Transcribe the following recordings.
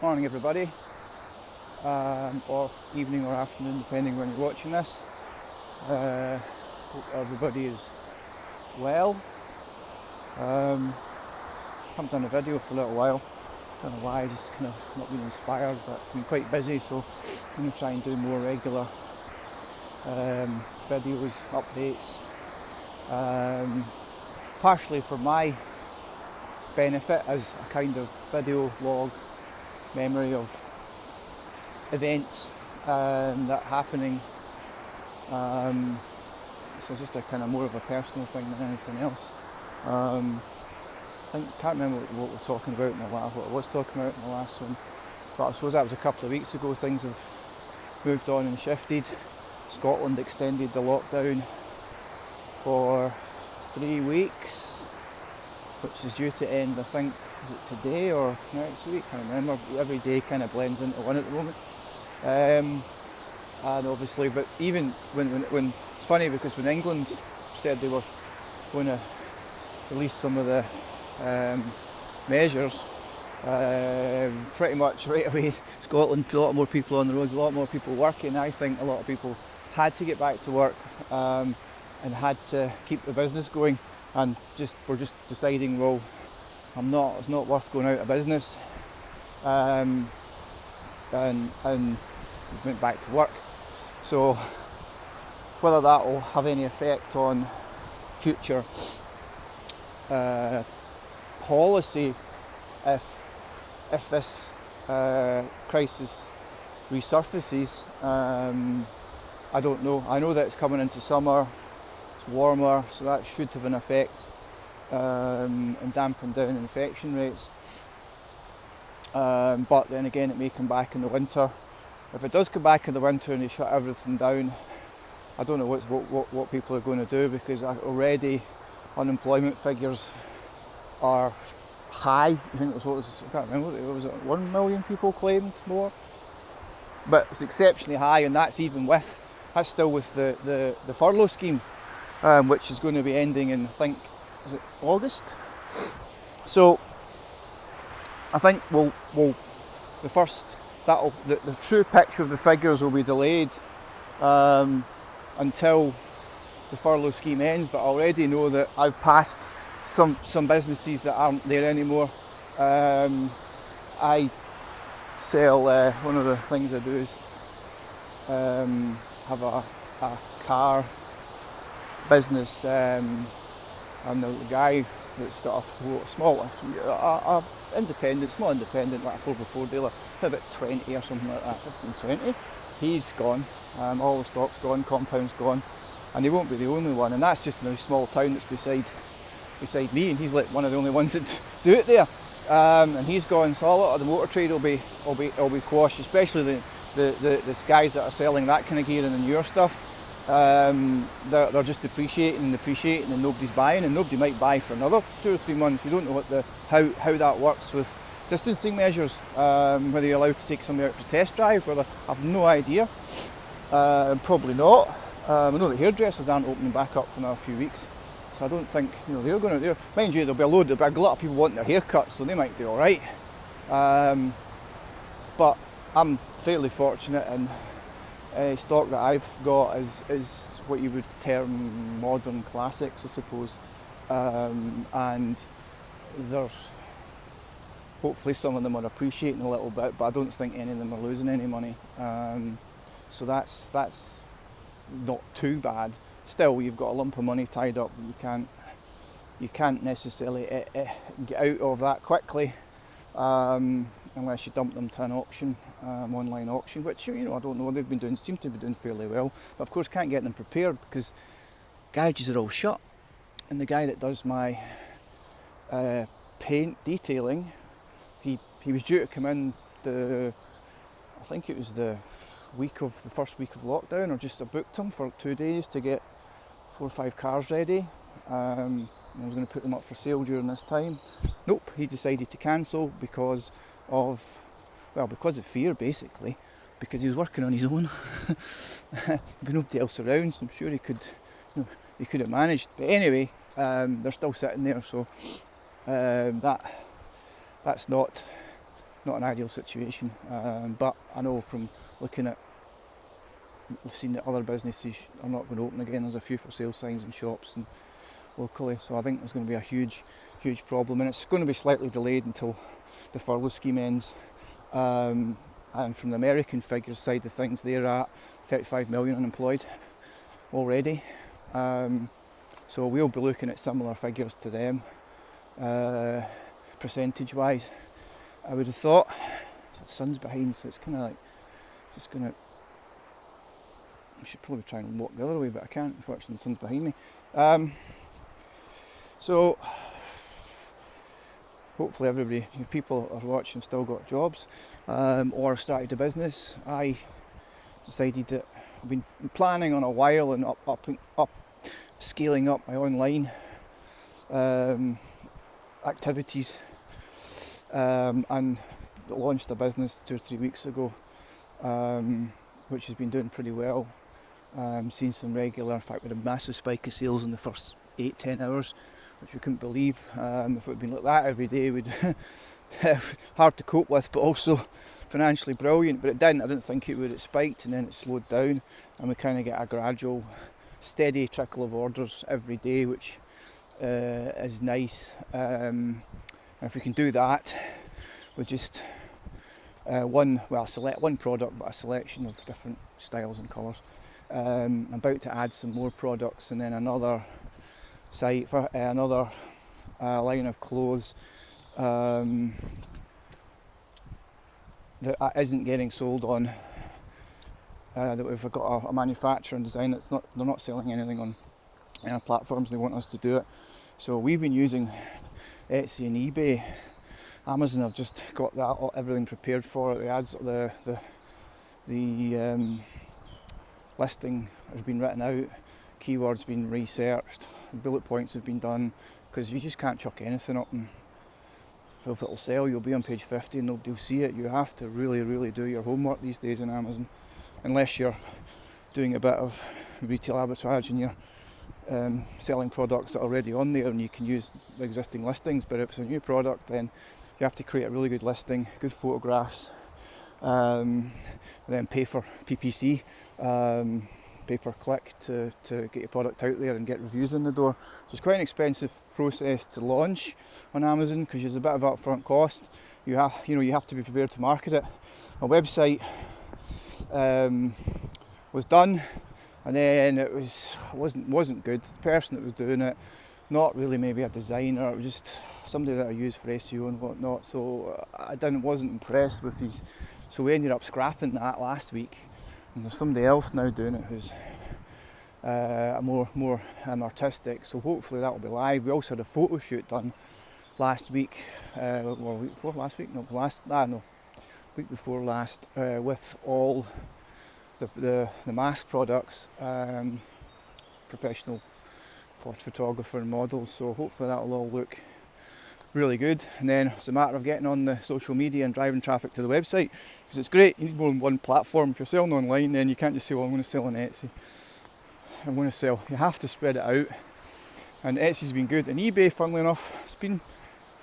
Morning everybody, or evening or afternoon depending when you're watching this. Hope everybody is well. Haven't done a video for a little while. Don't know why, just kind of not been inspired, but been quite busy, so I'm going to try and do more regular videos, updates, partially for my benefit as a kind of video log memory of events that are happening. So it's just a kind of more of a personal thing than anything else. I can't remember what we're talking about in the last, what I was talking about in the last one, but I suppose that was a couple of weeks ago. Things have moved on and shifted. Scotland extended the lockdown for 3 weeks, which is due to end, I think, is it today or next week? I can't remember. Every day kind of blends into one at the moment. And obviously, but even when it's funny because when England said they were going to release some of the measures, pretty much right away Scotland, a lot more people on the roads, a lot more people working. I think a lot of people had to get back to work and had to keep the business going, and we're just deciding, well, it's not worth going out of business, and went back to work. So whether that will have any effect on future policy if this crisis resurfaces, I don't know. I know that it's coming into summer, it's warmer, so that should have an effect and dampen down infection rates. But then again, it may come back in the winter. If it does come back in the winter and they shut everything down, I don't know what people are going to do, because already unemployment figures are high. I think it was, I can't remember, it was 1 million people claimed more, but it's exceptionally high, and that's still with the furlough scheme, which is going to be ending in, I think, is it August? So I think the true picture of the figures will be delayed until the furlough scheme ends. But I already know that I've passed some businesses that aren't there anymore. I sell, one of the things I do is have a car business, and the guy that's got a small independent, small independent, like a 4x4 dealer, about 20 or something like that, 15, 20. He's gone, all the stock's gone, compound's gone, and he won't be the only one. And that's just in a small town that's beside me, and he's like one of the only ones that do it there. And he's gone, so a lot of the motor trade will be quashed, especially the guys that are selling that kind of gear and the newer stuff. They're just depreciating, and nobody's buying, and nobody might buy for another 2 or 3 months. You don't know how that works with distancing measures, whether you're allowed to take somebody out for test drive, whether I've no idea. Probably not. I know that hairdressers aren't opening back up for another few weeks, so I don't think they're going to. Mind you, there'll be a lot of people wanting their haircuts, so they might do all right. But I'm fairly fortunate, and stock that I've got is what you would term modern classics, I suppose, and there's hopefully some of them are appreciating a little bit, but I don't think any of them are losing any money. So that's not too bad. Still, you've got a lump of money tied up. You can't necessarily get out of that quickly, unless you dump them to an auction, online auction, which I don't know. They seem to be doing fairly well, but of course can't get them prepared because garages are all shut. And the guy that does my paint detailing, he was due to come in I think it was the first week of lockdown, or just I booked him for 2 days to get 4 or 5 cars ready. I was going to put them up for sale during this time. Nope, he decided to cancel because of fear, basically, because he was working on his own. There'd nobody else around, so I'm sure he could have managed. But anyway, they're still sitting there, so that's not not an ideal situation. But I know from looking at, we've seen that other businesses are not going to open again. There's a few for sale signs in shops and locally, so I think there's going to be a huge problem, and it's going to be slightly delayed until the furlough scheme ends. And from the American figures side of things, they're at 35 million unemployed already. So we'll be looking at similar figures to them, percentage wise. I would have thought. The sun's behind, so it's kind of like just going to. I should probably try and walk the other way, but I can't. Unfortunately, the sun's behind me. So hopefully everybody, if people are watching, still got jobs or started a business. I decided that I've been planning on a while and up scaling up my online activities, and launched a business 2 or 3 weeks ago, which has been doing pretty well. Seen some regular, in fact we had a massive spike of sales in the first 8-10 hours, which we couldn't believe. If it had been like that every day, we'd hard to cope with, but also financially brilliant. But it didn't. I didn't think it would. It spiked and then it slowed down, and we kind of get a gradual, steady trickle of orders every day, which is nice. And if we can do that with just select one product, but a selection of different styles and colours. I'm about to add some more products, and then another site for another line of clothes that isn't getting sold on. That we've got a manufacturer and design that's not. They're not selling anything on any platforms. They want us to do it. So we've been using Etsy and eBay. Amazon have just got that everything prepared for it. The ads, the listing has been written out, keywords been researched, bullet points have been done, because you just can't chuck anything up and hope it'll sell. You'll be on page 50 and nobody will see it. You have to really do your homework these days on Amazon, unless you're doing a bit of retail arbitrage and you're selling products that are already on there and you can use existing listings. But if it's a new product, then you have to create a really good listing, good photographs, and then pay for PPC, pay per click to get your product out there and get reviews in the door. So it's quite an expensive process to launch on Amazon, because there's a bit of upfront cost. You have to be prepared to market it. My website was done, and then it wasn't good. The person that was doing it, not really maybe a designer, it was just somebody that I use for SEO and whatnot. So I wasn't impressed with these. So we ended up scrapping that last week, and there's somebody else now doing it who's more artistic. So hopefully that will be live. We also had a photo shoot done last week, week before last, week before last, with all the mask products, professional photographer and models. So hopefully that will all look really good, and then it's a matter of getting on the social media and driving traffic to the website, because it's great. You need more than one platform. If you're selling online, then you can't just say, well, I'm going to sell on Etsy, I'm going to sell. You have to spread it out, and Etsy's been good, and eBay, funnily enough, it's been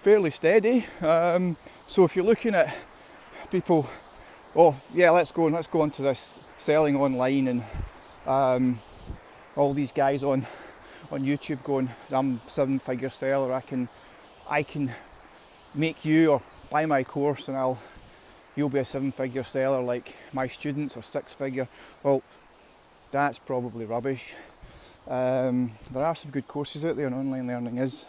fairly steady. So if you're looking at people, let's go on to this selling online, and all these guys on YouTube going, I'm a 7-figure seller, I can make you or buy my course and you'll be a 7-figure seller like my students, or 6-figure. Well, that's probably rubbish. There are some good courses out there, and online learning is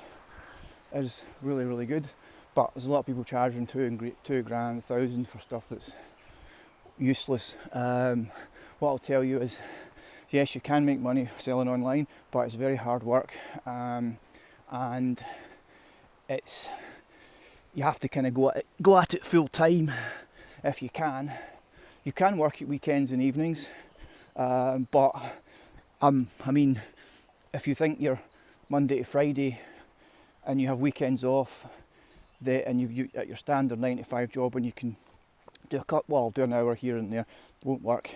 really good, but there's a lot of people charging $2,000, $1,000 for stuff that's useless. What I'll tell you is, yes, you can make money selling online, but it's very hard work, and you have to kind of go at it full time if you can. You can work at weekends and evenings, but I mean, if you think you're Monday to Friday and you have weekends off, and you at your standard 9-to-5 job, and you can do an hour here and there, it won't work.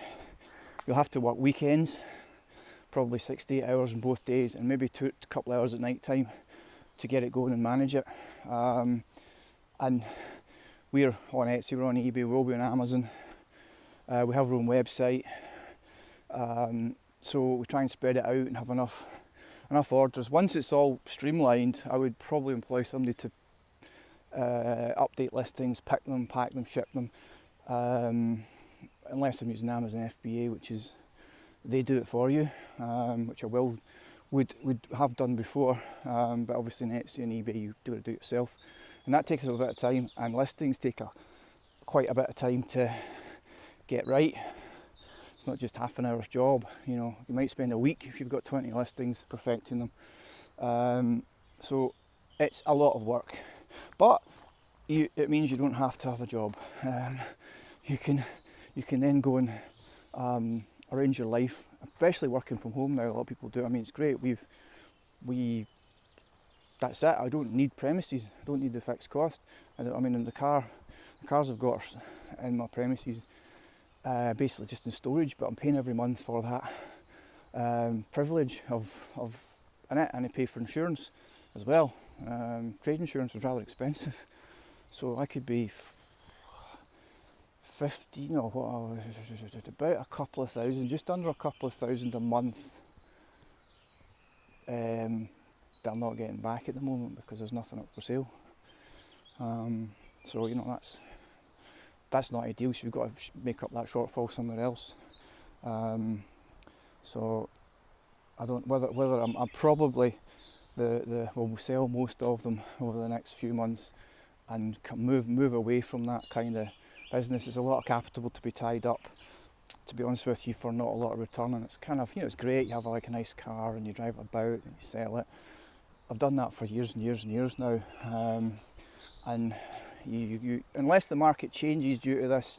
You'll have to work weekends, probably 6 to 8 hours on both days, and maybe a couple hours at night time to get it going and manage it. And we're on Etsy, we're on eBay, we'll be on Amazon. We have our own website, so we try and spread it out and have enough orders. Once it's all streamlined, I would probably employ somebody to update listings, pick them, pack them, ship them. Unless I'm using Amazon FBA, which is they do it for you, which I would have done before, but obviously in Etsy and eBay you do it yourself, and that takes a little bit of time, and listings take quite a bit of time to get right. It's not just half an hour's job, you might spend a week if you've got 20 listings perfecting them. So it's a lot of work, but it means you don't have to have a job. You can then go and arrange your life, especially working from home now. A lot of people do. I mean, it's great. That's it. I don't need premises. I don't need the fixed cost. In the cars I've got in my premises, basically just in storage, but I'm paying every month for that privilege of in it, and I pay for insurance as well. Trade insurance is rather expensive, so I could be about a couple of thousand, just under a couple of thousand a month, that I'm not getting back at the moment because there's nothing up for sale. So that's not ideal. So you've got to make up that shortfall somewhere else. So I don't whether I'm probably we'll sell most of them over the next few months and move away from that kind of business. It's a lot of capital to be tied up, to be honest with you, for not a lot of return. And it's kind of, it's great. You have a nice car and you drive it about and you sell it. I've done that for years and years and years now. And you unless the market changes due to this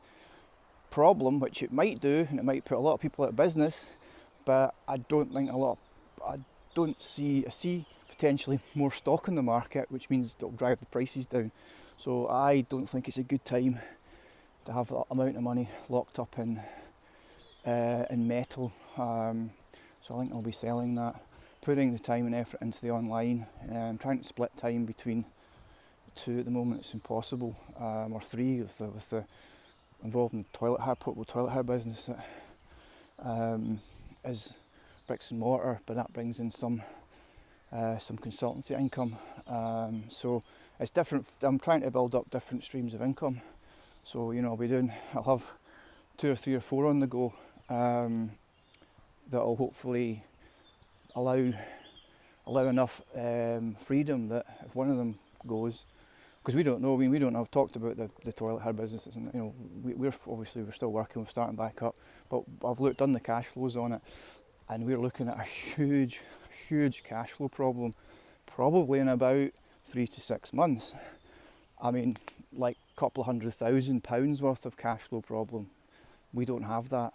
problem, which it might do, and it might put a lot of people out of business, but I see potentially more stock in the market, which means it'll drive the prices down. So I don't think it's a good time to have that amount of money locked up in metal. So I think I'll be selling that, putting the time and effort into the online, and trying to split time between two. At the moment it's impossible, or three with the involved in portable toilet hire business that is bricks and mortar, but that brings in some consultancy income. So it's different. I'm trying to build up different streams of income. So I'll have 2 or 3 or 4 on the go, that'll hopefully allow enough freedom that if one of them goes, because we don't know. I mean, we don't have talked about the toilet hire businesses, and we're still working, we're starting back up, but I've done the cash flows on it, and we're looking at a huge cash flow problem, probably in about 3 to 6 months. I mean, like a couple of £100,000 worth of cash flow problem. We don't have that.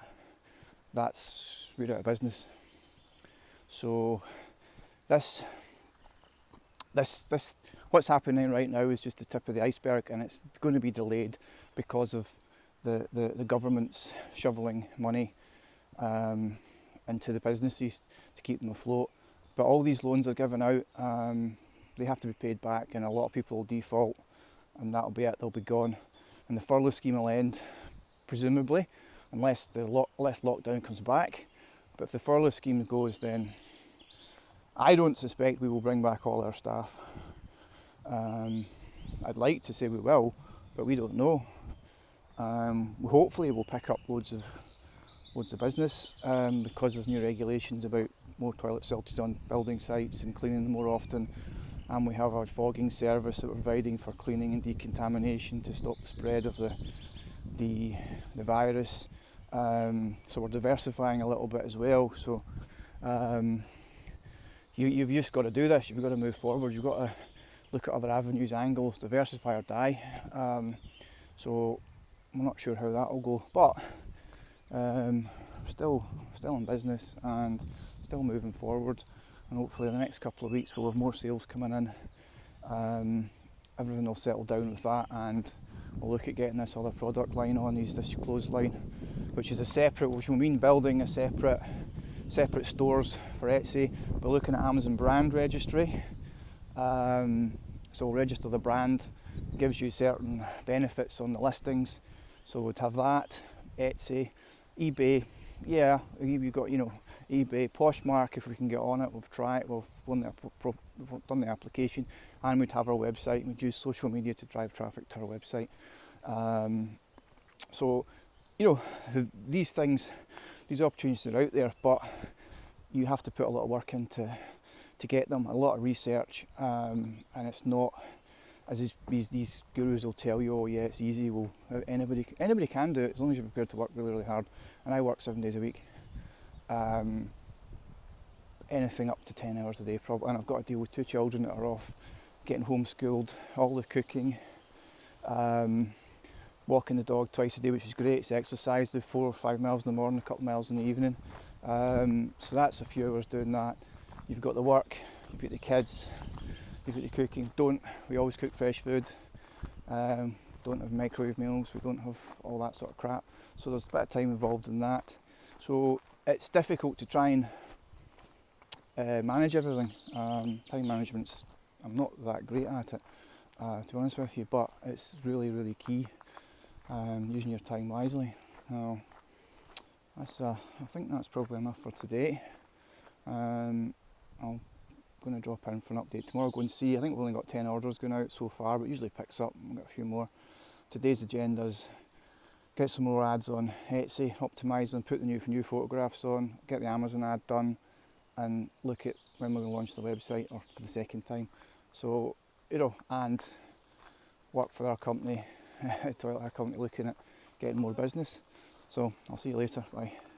We're out of business. So this what's happening right now is just the tip of the iceberg, and it's going to be delayed because of the government's shoveling money into the businesses to keep them afloat. But all these loans are given out, they have to be paid back, and a lot of people will default, and that'll be it. They'll be gone, and the furlough scheme will end, presumably, unless lockdown comes back. But if the furlough scheme goes, then I don't suspect we will bring back all our staff. I'd like to say we will, but we don't know. Hopefully we'll pick up loads of business, because there's new regulations about more toilet facilities on building sites and cleaning them more often, and we have our fogging service that we're providing for cleaning and decontamination to stop the spread of the virus. So we're diversifying a little bit as well. So you've just got to do this. You've got to move forward. You've got to look at other avenues, angles, diversify or die. So I'm not sure how that will go, but still in business and still moving forward. And hopefully in the next couple of weeks we'll have more sales coming in. Everything will settle down with that, and we'll look at getting this other product line on, this clothes line, which will mean building a separate stores for Etsy. We're looking at Amazon brand registry. So we'll register the brand gives you certain benefits on the listings. So we'd have that, Etsy, eBay. Yeah, you've got, eBay, Poshmark, if we can get on it. We've tried, we've done the application, and we'd have our website. We'd use social media to drive traffic to our website. So, these things, these opportunities are out there, but you have to put a lot of work into to get them, a lot of research, and it's not, as these gurus will tell you, oh yeah, it's easy. Well, anybody can do it as long as you're prepared to work really, really hard. And I work 7 days a week, anything up to 10 hours a day probably, and I've got to deal with 2 children that are off getting homeschooled, all the cooking, walking the dog twice a day, which is great. It's exercise, do 4 or 5 miles in the morning, a couple of miles in the evening. So that's a few hours doing that. You've got the work, you've got the kids, you've got the cooking. We always cook fresh food. Don't have microwave meals, we don't have all that sort of crap. So there's a bit of time involved in that. So it's difficult to try and manage everything. Time management's, I'm not that great at it, to be honest with you, but it's really, really key, using your time wisely. I think that's probably enough for today. I'm going to drop in for an update tomorrow, go and see. I think we've only got 10 orders going out so far, but it usually picks up. We've got a few more. Today's agenda is get some more ads on Etsy, optimise them, put the new photographs on, get the Amazon ad done, and look at when we're going to launch the website, or for the second time. So, and work for our company, to our company, looking at getting more business. So I'll see you later. Bye.